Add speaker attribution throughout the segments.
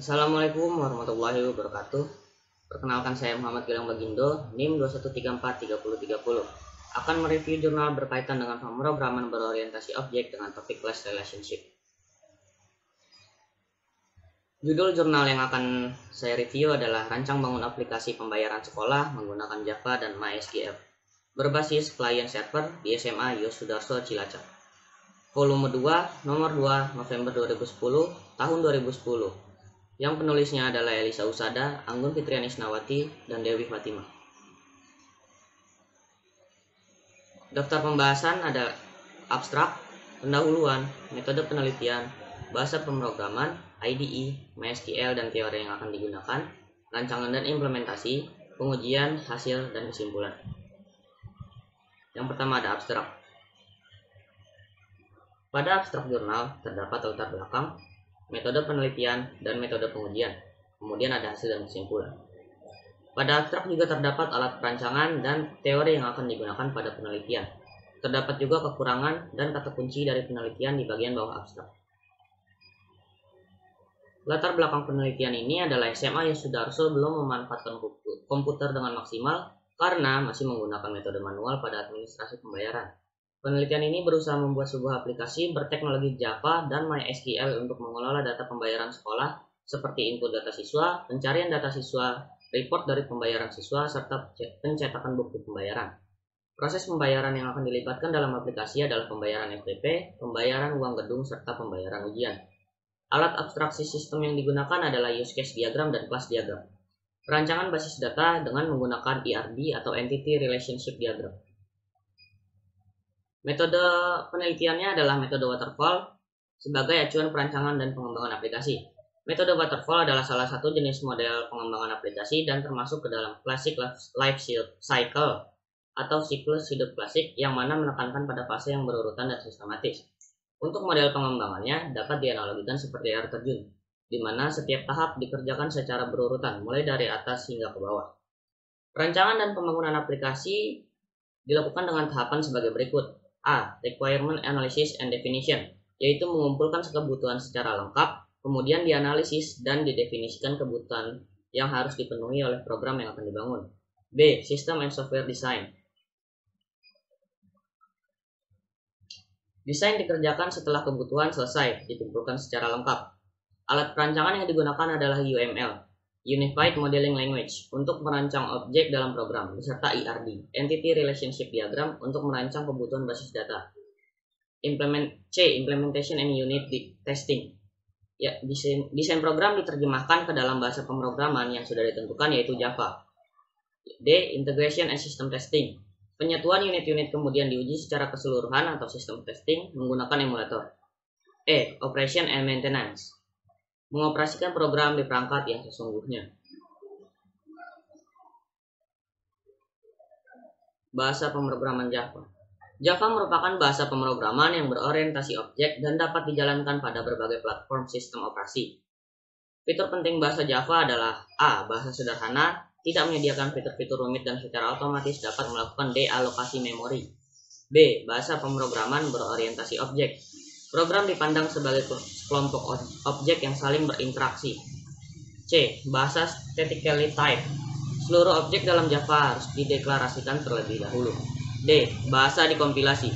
Speaker 1: Assalamualaikum warahmatullahi wabarakatuh. Perkenalkan, saya Muhammad Gilang Bagindo, NIM 21343030. Akan mereview jurnal berkaitan dengan pemrograman berorientasi objek dengan topik class relationship. Judul jurnal yang akan saya review adalah Rancang Bangun Aplikasi Pembayaran Sekolah menggunakan Java dan MySQL, berbasis client server di SMA Yos Sudarso Cilacap. Volume 2, nomor 2, November 2010, tahun 2010. Yang penulisnya adalah Elisa Usada, Anggun Fitriani Isnawati, dan Dewi Fatimah. Daftar pembahasan ada abstrak, pendahuluan, metode penelitian, bahasa pemrograman, IDE, MySQL dan teori yang akan digunakan, rancangan dan implementasi, pengujian, hasil, dan kesimpulan. Yang pertama ada abstrak. Pada abstrak jurnal terdapat latar belakang, metode penelitian, dan metode pengujian. Kemudian ada hasil dan kesimpulan. Pada abstrak juga terdapat alat perancangan dan teori yang akan digunakan pada penelitian. Terdapat juga kekurangan dan kata kunci dari penelitian di bagian bawah abstrak. Latar belakang penelitian ini adalah SMA Yos Sudarso belum memanfaatkan komputer dengan maksimal karena masih menggunakan metode manual pada administrasi pembayaran. Penelitian ini berusaha membuat sebuah aplikasi berteknologi Java dan MySQL untuk mengelola data pembayaran sekolah seperti input data siswa, pencarian data siswa, report dari pembayaran siswa, serta pencetakan bukti pembayaran. Proses pembayaran yang akan dilibatkan dalam aplikasi adalah pembayaran FTP, pembayaran uang gedung, serta pembayaran ujian. Alat abstraksi sistem yang digunakan adalah use case diagram dan class diagram. Perancangan basis data dengan menggunakan ERD atau Entity Relationship Diagram. Metode penelitiannya adalah metode waterfall sebagai acuan perancangan dan pengembangan aplikasi. Metode waterfall adalah salah satu jenis model pengembangan aplikasi dan termasuk ke dalam classic life cycle atau siklus hidup klasik yang mana menekankan pada fase yang berurutan dan sistematis. Untuk model pengembangannya dapat dianalogikan seperti air terjun, di mana setiap tahap dikerjakan secara berurutan mulai dari atas hingga ke bawah. Perancangan dan pembangunan aplikasi dilakukan dengan tahapan sebagai berikut. A. Requirement Analysis and Definition, yaitu mengumpulkan kebutuhan secara lengkap, kemudian dianalisis dan didefinisikan kebutuhan yang harus dipenuhi oleh program yang akan dibangun. B. System and Software Design. Desain dikerjakan setelah kebutuhan selesai, dikumpulkan secara lengkap. Alat perancangan yang digunakan adalah UML, Unified Modeling Language, untuk merancang objek dalam program, beserta ERD, Entity Relationship Diagram, untuk merancang kebutuhan basis data. Implementation and Unit Testing. Ya, desain program diterjemahkan ke dalam bahasa pemrograman yang sudah ditentukan, yaitu Java. D. Integration and System Testing. Penyatuan unit-unit kemudian diuji secara keseluruhan atau sistem testing menggunakan emulator. E. Operation and Maintenance. Mengoperasikan program di perangkat yang sesungguhnya. Bahasa pemrograman Java. Java merupakan bahasa pemrograman yang berorientasi objek dan dapat dijalankan pada berbagai platform sistem operasi. Fitur penting bahasa Java adalah A. Bahasa sederhana, tidak menyediakan fitur-fitur rumit dan secara otomatis dapat melakukan dealokasi memori. B. Bahasa pemrograman berorientasi objek. Program dipandang sebagai kelompok objek yang saling berinteraksi. C. Bahasa statically typed. Seluruh objek dalam Java harus dideklarasikan terlebih dahulu. D. Bahasa dikompilasi.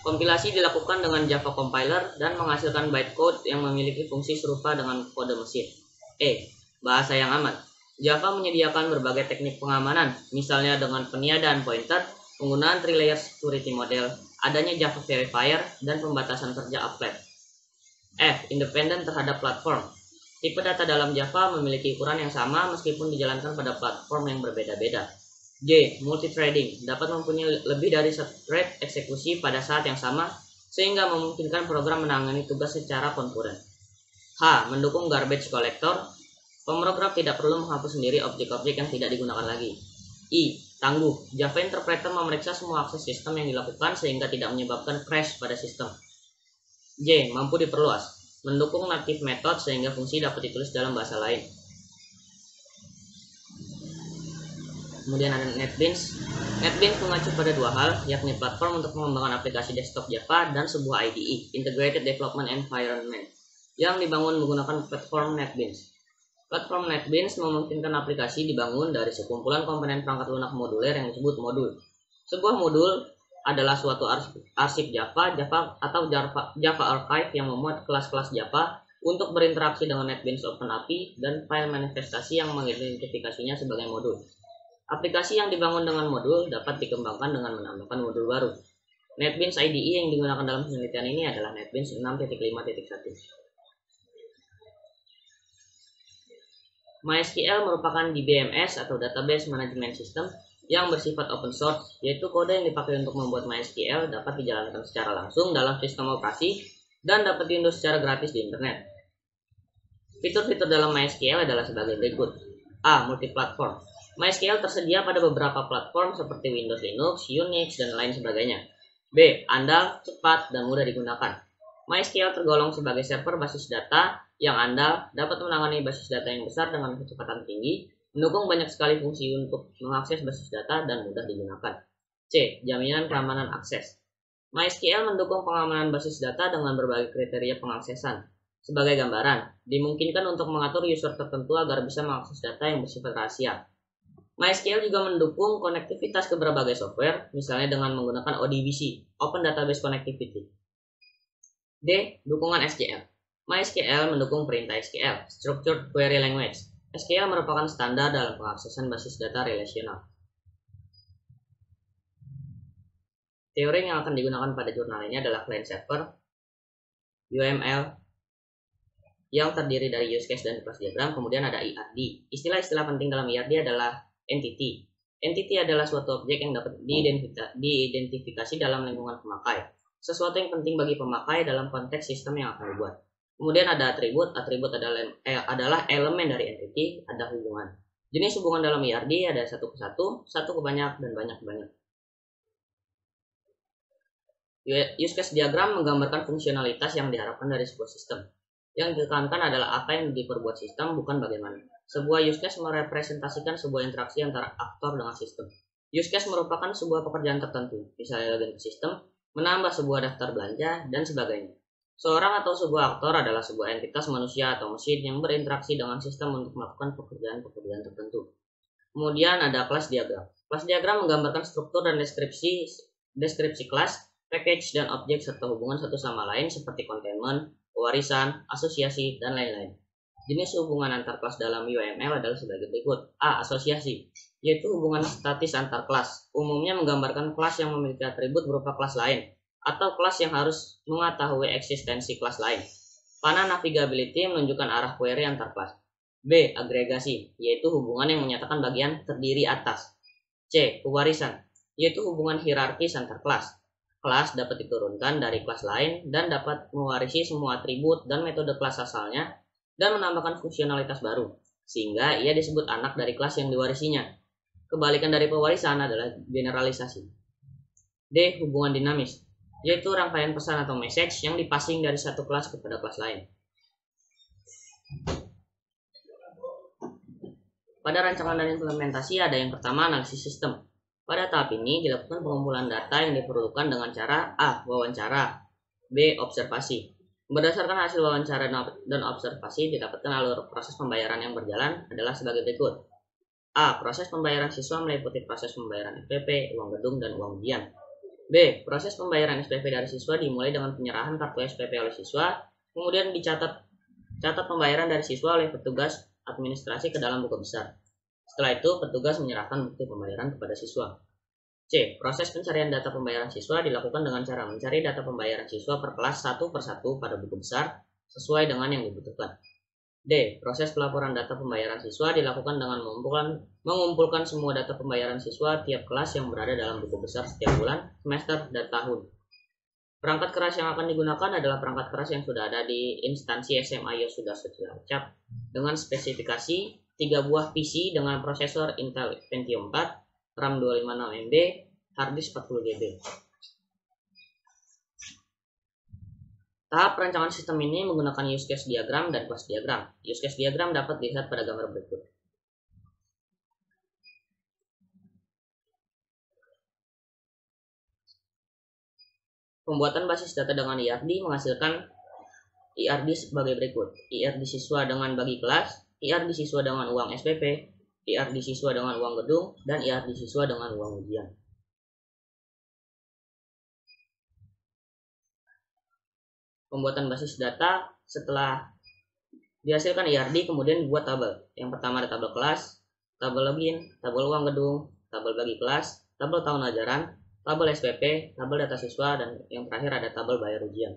Speaker 1: Kompilasi dilakukan dengan Java compiler dan menghasilkan bytecode yang memiliki fungsi serupa dengan kode mesin. E. Bahasa yang aman. Java menyediakan berbagai teknik pengamanan, misalnya dengan peniadaan pointer, penggunaan three-layer security model, adanya Java verifier, dan pembatasan kerja applet. F. Independen terhadap platform. Tipe data dalam Java memiliki ukuran yang sama meskipun dijalankan pada platform yang berbeda-beda. J. Multithreading. Dapat mempunyai lebih dari satu thread eksekusi pada saat yang sama, sehingga memungkinkan program menangani tugas secara konkuren. H. Mendukung garbage collector. Pemrogram tidak perlu menghapus sendiri objek-objek yang tidak digunakan lagi. I. Tangguh. Java Interpreter memeriksa semua akses sistem yang dilakukan sehingga tidak menyebabkan crash pada sistem. J. Mampu diperluas. Mendukung native method sehingga fungsi dapat ditulis dalam bahasa lain. Kemudian ada NetBeans. NetBeans mengacu pada dua hal, yakni platform untuk mengembangkan aplikasi desktop Java dan sebuah IDE, Integrated Development Environment, yang dibangun menggunakan platform NetBeans. Platform NetBeans memungkinkan aplikasi dibangun dari sekumpulan komponen perangkat lunak moduler yang disebut modul. Sebuah modul adalah suatu arsip Java atau Java Archive yang memuat kelas-kelas Java untuk berinteraksi dengan NetBeans OpenAPI dan file manifestasi yang mengidentifikasinya sebagai modul. Aplikasi yang dibangun dengan modul dapat dikembangkan dengan menambahkan modul baru. NetBeans IDE yang digunakan dalam penelitian ini adalah NetBeans 6.5.1. MySQL merupakan DBMS atau Database Management System yang bersifat open source, yaitu kode yang dipakai untuk membuat MySQL dapat dijalankan secara langsung dalam sistem operasi dan dapat diunduh secara gratis di internet. Fitur-fitur dalam MySQL adalah sebagai berikut. A. Multiplatform. MySQL tersedia pada beberapa platform seperti Windows, Linux, Unix, dan lain sebagainya. B. Andal, cepat, dan mudah digunakan. MySQL tergolong sebagai server basis data yang andal, dapat menangani basis data yang besar dengan kecepatan tinggi, mendukung banyak sekali fungsi untuk mengakses basis data, dan mudah digunakan. C. Jaminan keamanan akses. MySQL mendukung pengamanan basis data dengan berbagai kriteria pengaksesan. Sebagai gambaran, dimungkinkan untuk mengatur user tertentu agar bisa mengakses data yang bersifat rahasia. MySQL juga mendukung konektivitas ke berbagai software, misalnya dengan menggunakan ODBC, Open Database Connectivity. D. Dukungan SQL. MySQL mendukung perintah SQL, Structured Query Language. SQL merupakan standar dalam pengaksesan basis data relasional. Teori yang akan digunakan pada jurnal ini adalah client server, UML, yang terdiri dari use case dan class diagram, kemudian ada IRD. Istilah-istilah penting dalam IRD adalah entity. Entity adalah suatu objek yang dapat diidentifikasi dalam lingkungan pemakai. Sesuatu yang penting bagi pemakai dalam konteks sistem yang akan dibuat. Kemudian ada atribut. Atribut adalah elemen dari entity, ada hubungan. Jenis hubungan dalam IRD ada satu ke satu ke banyak, dan banyak ke banyak. Use case diagram menggambarkan fungsionalitas yang diharapkan dari sebuah sistem. Yang ditekankan adalah apa yang diperbuat sistem, bukan bagaimana. Sebuah use case merepresentasikan sebuah interaksi antara aktor dengan sistem. Use case merupakan sebuah pekerjaan tertentu, misalnya login ke sistem, menambah sebuah daftar belanja, dan sebagainya. Seorang atau sebuah aktor adalah sebuah entitas manusia atau mesin yang berinteraksi dengan sistem untuk melakukan pekerjaan-pekerjaan tertentu. Kemudian ada kelas diagram. Kelas diagram menggambarkan struktur dan deskripsi kelas, package, dan objek serta hubungan satu sama lain seperti containment, pewarisan, asosiasi, dan lain-lain. Jenis hubungan antar kelas dalam UML adalah sebagai berikut. A. Asosiasi, yaitu hubungan statis antar kelas. Umumnya menggambarkan kelas yang memiliki atribut berupa kelas lain, atau kelas yang harus mengetahui eksistensi kelas lain. Panah navigability menunjukkan arah query antar kelas. B. Agregasi, yaitu hubungan yang menyatakan bagian terdiri atas. C. Pewarisan, yaitu hubungan hierarkis antar kelas. Kelas dapat diturunkan dari kelas lain dan dapat mewarisi semua atribut dan metode kelas asalnya dan menambahkan fungsionalitas baru, sehingga ia disebut anak dari kelas yang diwarisinya. Kebalikan dari pewarisan adalah generalisasi. D. Hubungan dinamis, yaitu rangkaian pesan atau message yang dipassing dari satu kelas kepada kelas lain. Pada rancangan dan implementasi ada yang pertama analisis sistem. Pada tahap ini dilakukan pengumpulan data yang diperlukan dengan cara A. Wawancara, B. Observasi. Berdasarkan hasil wawancara dan observasi didapatkan alur proses pembayaran yang berjalan adalah sebagai berikut. A. Proses pembayaran siswa meliputi proses pembayaran SPP, uang gedung, dan uang ujian. B. Proses pembayaran SPP dari siswa dimulai dengan penyerahan kartu SPP oleh siswa, kemudian catat pembayaran dari siswa oleh petugas administrasi ke dalam buku besar. Setelah itu, petugas menyerahkan bukti pembayaran kepada siswa. C. Proses pencarian data pembayaran siswa dilakukan dengan cara mencari data pembayaran siswa per kelas satu persatu pada buku besar sesuai dengan yang dibutuhkan. D. Proses pelaporan data pembayaran siswa dilakukan dengan mengumpulkan semua data pembayaran siswa tiap kelas yang berada dalam buku besar setiap bulan, semester, dan tahun. Perangkat keras yang akan digunakan adalah perangkat keras yang sudah ada di instansi SMA Yosuda Cilacap dengan spesifikasi 3 buah PC dengan prosesor Intel Pentium 4, RAM 256 MB, harddisk 40 GB. Tahap perancangan sistem ini menggunakan use case diagram dan class diagram. Use case diagram dapat dilihat pada gambar berikut. Pembuatan basis data dengan IRD menghasilkan IRD sebagai berikut. IRD siswa dengan bagi kelas, IRD siswa dengan uang SPP, IRD siswa dengan uang gedung, dan IRD siswa dengan uang ujian. Pembuatan basis data setelah dihasilkan IRD kemudian dibuat tabel. Yang pertama ada tabel kelas, tabel login, tabel uang gedung, tabel bagi kelas, tabel tahun ajaran, tabel SPP, tabel data siswa, dan yang terakhir ada tabel bayar ujian.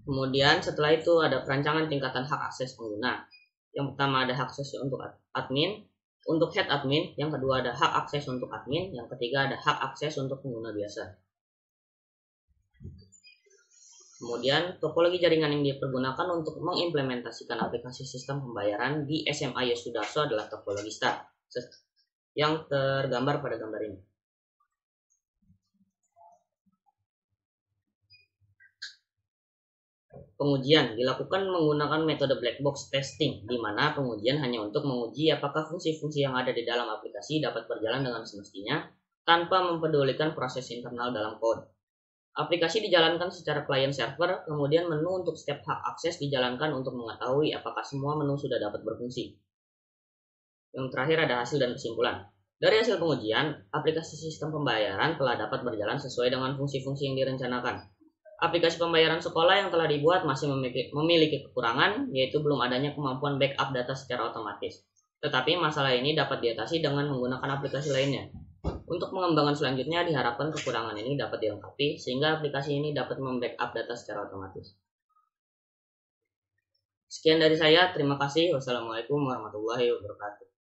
Speaker 1: Kemudian setelah itu ada perancangan tingkatan hak akses pengguna. Yang pertama ada hak akses untuk admin, untuk head admin, yang kedua ada hak akses untuk admin, yang ketiga ada hak akses untuk pengguna biasa. Kemudian topologi jaringan yang dipergunakan untuk mengimplementasikan aplikasi sistem pembayaran di SMA Yosudarso adalah topologi STAR yang tergambar pada gambar ini. Pengujian dilakukan menggunakan metode black box testing, di mana pengujian hanya untuk menguji apakah fungsi-fungsi yang ada di dalam aplikasi dapat berjalan dengan semestinya tanpa mempedulikan proses internal dalam kode. Aplikasi dijalankan secara client server, kemudian menu untuk setiap hak akses dijalankan untuk mengetahui apakah semua menu sudah dapat berfungsi. Yang terakhir ada hasil dan kesimpulan. Dari hasil pengujian, aplikasi sistem pembayaran telah dapat berjalan sesuai dengan fungsi-fungsi yang direncanakan. Aplikasi pembayaran sekolah yang telah dibuat masih memiliki kekurangan, yaitu belum adanya kemampuan backup data secara otomatis. Tetapi masalah ini dapat diatasi dengan menggunakan aplikasi lainnya. Untuk pengembangan selanjutnya diharapkan kekurangan ini dapat dilengkapi sehingga aplikasi ini dapat membackup data secara otomatis. Sekian dari saya, terima kasih. Wassalamualaikum warahmatullahi wabarakatuh.